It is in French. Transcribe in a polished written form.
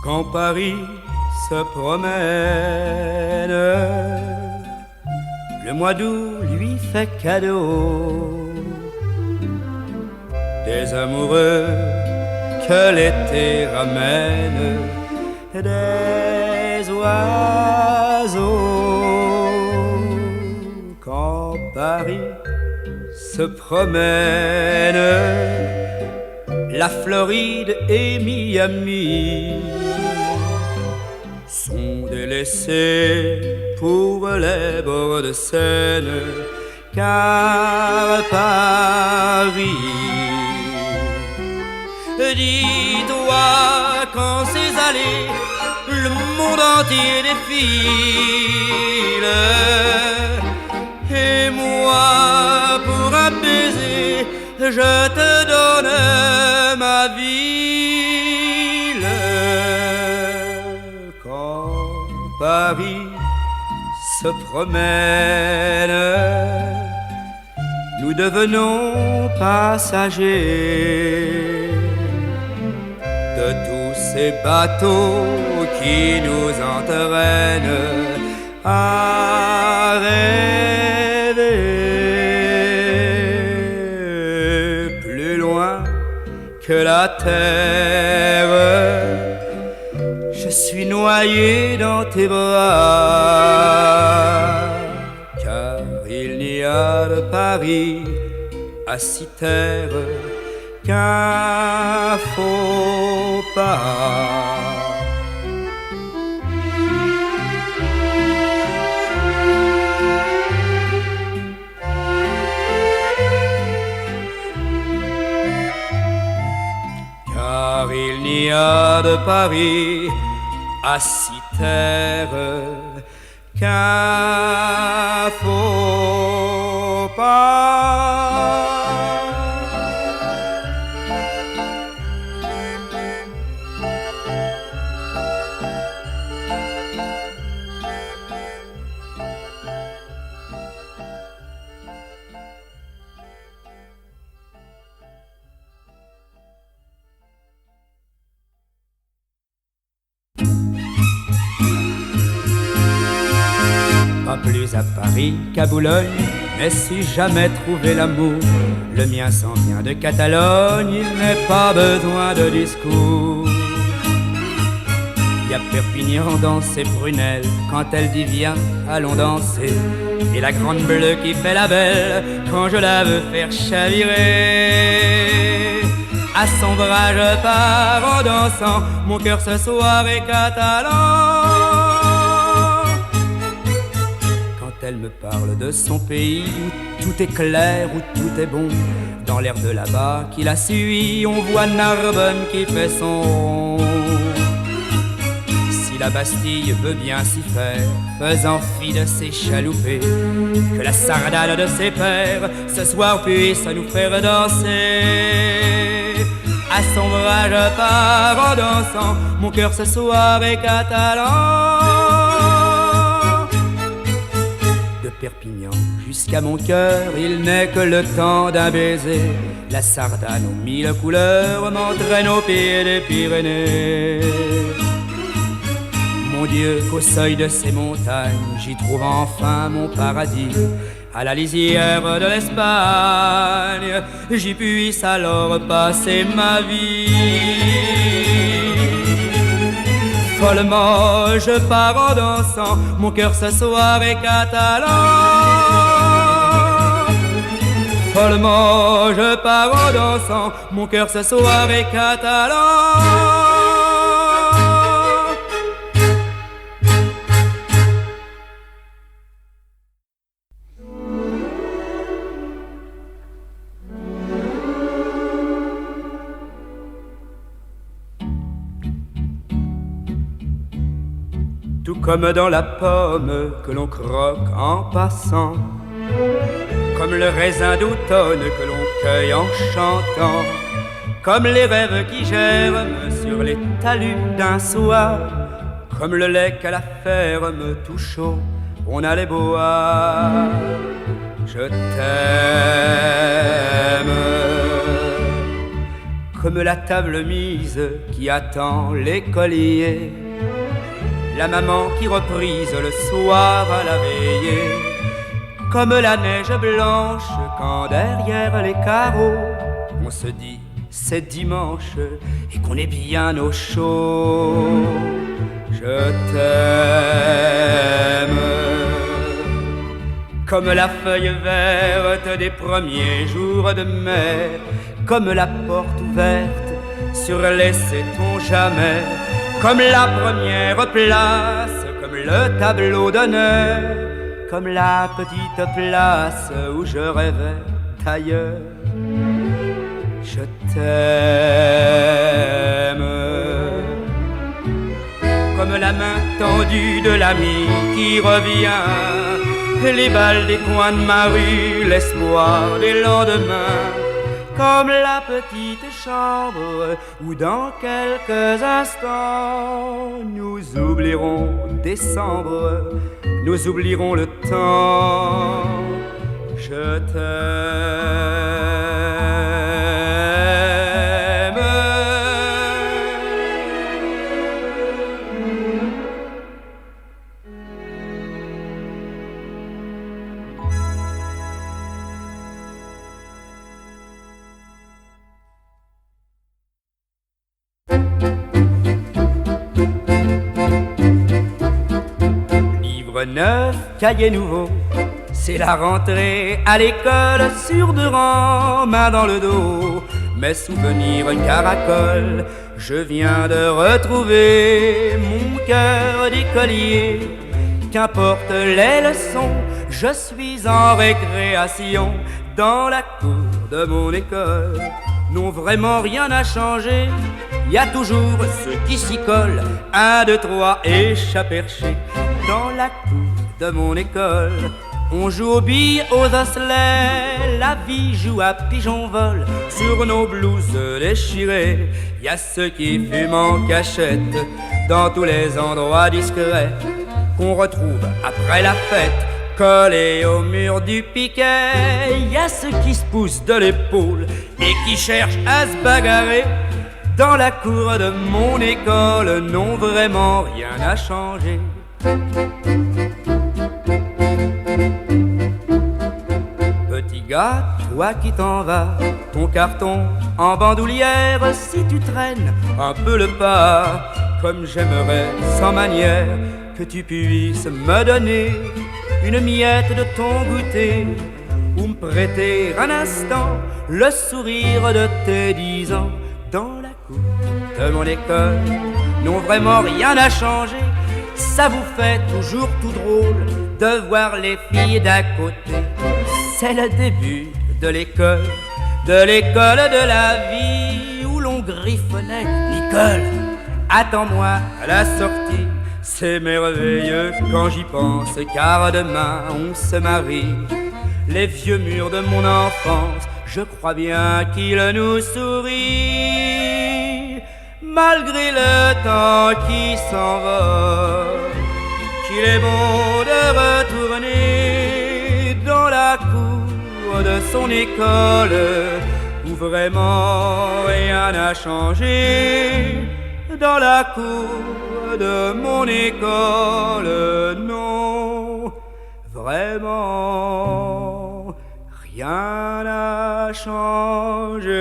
quand Paris se promène, le mois d'août lui fait cadeau des amoureux que l'été ramène, des oiseaux. Quand Paris se promène, la Floride et Miami sont délaissés pour les bords de Seine, car Paris, dis-toi qu'en ces allées le monde entier défile, et moi pour un baiser je te donne ma ville. Quand Paris se promène, nous devenons passagers de tous ces bateaux qui nous entraînent à rêver. Plus loin que la terre, je suis noyé dans tes bras, car il n'y a de Paris à Citerre qu'un faux pas. Car il n'y a de Paris à Citerre qu'un faux pas. Pas plus à Paris qu'à Boulogne, mais si jamais trouvé l'amour, le mien s'en vient de Catalogne, il n'est pas besoin de discours. Il y a Perpignan dans ses prunelles, quand elle dit viens, allons danser, et la grande bleue qui fait la belle, quand je la veux faire chavirer. À son bras je pars en dansant, mon cœur ce soir est catalan. Elle me parle de son pays où tout est clair, où tout est bon. Dans l'air de là-bas qui la suit, on voit Narbonne qui fait son rond. Si la Bastille veut bien s'y faire, faisant fi de ses chaloupés, que la sardane de ses pères ce soir puisse nous faire danser. À son bras je pars en dansant, mon cœur ce soir est catalan. Perpignan jusqu'à mon cœur, il n'est que le temps d'un baiser. La sardane aux mille couleurs m'entraîne au pied des Pyrénées. Mon Dieu, qu'au seuil de ces montagnes, j'y trouve enfin mon paradis. À la lisière de l'Espagne, j'y puisse alors passer ma vie. Follement je pars en dansant, mon cœur ce soir est catalan. Follement je pars en dansant, mon cœur ce soir est catalan. Tout comme dans la pomme que l'on croque en passant, comme le raisin d'automne que l'on cueille en chantant, comme les rêves qui germent sur les talus d'un soir, comme le lait qu'à la ferme tout chaud on allait boire. Je t'aime comme la table mise qui attend l'écolier, la maman qui reprise le soir à la veillée, comme la neige blanche quand derrière les carreaux on se dit c'est dimanche et qu'on est bien au chaud. Je t'aime comme la feuille verte des premiers jours de mai, comme la porte ouverte sur les sait-on jamais, comme la première place, comme le tableau d'honneur, comme la petite place où je rêvais ailleurs. Je t'aime comme la main tendue de l'ami qui revient, les balles des coins de ma rue, l'espoir des lendemains, comme la petite chambre où dans quelques instants nous oublierons décembre, nous oublierons le temps. Je t'aime. Livre neuf, cahier nouveau, c'est la rentrée à l'école sur deux rangs, main dans le dos, mes souvenirs caracolent. Je viens de retrouver mon cœur d'écolier. Qu'importe les leçons, je suis en récréation dans la cour de mon école. Non, vraiment rien n'a changé, y a toujours ceux qui s'y collent. 1, 2, 3 et chat perché dans la cour de mon école. On joue aux billes, aux osselets, la vie joue à pigeon-vol sur nos blouses déchirées. Y a ceux qui fument en cachette dans tous les endroits discrets qu'on retrouve après la fête, collés au mur du piquet. Y a ceux qui se poussent de l'épaule et qui cherchent à se bagarrer dans la cour de mon école. Non, vraiment rien n'a changé. Petit gars, toi qui t'en vas, ton carton en bandoulière, si tu traînes un peu le pas, comme j'aimerais sans manière que tu puisses me donner une miette de ton goûter, ou me prêter un instant le sourire de tes 10 ans dans la cour de mon école. Non, vraiment rien n'a changé, ça vous fait toujours tout drôle de voir les filles d'à côté. C'est le début de l'école de la vie où l'on griffonnait Nicole, attends-moi à la sortie. C'est merveilleux quand j'y pense, car demain on se marie. Les vieux murs de mon enfance, je crois bien qu'ils nous sourient, malgré le temps qui s'envole, qu'il est bon de retourner dans la cour de son école, où vraiment rien n'a changé. Dans la cour de mon école, non, vraiment rien n'a changé.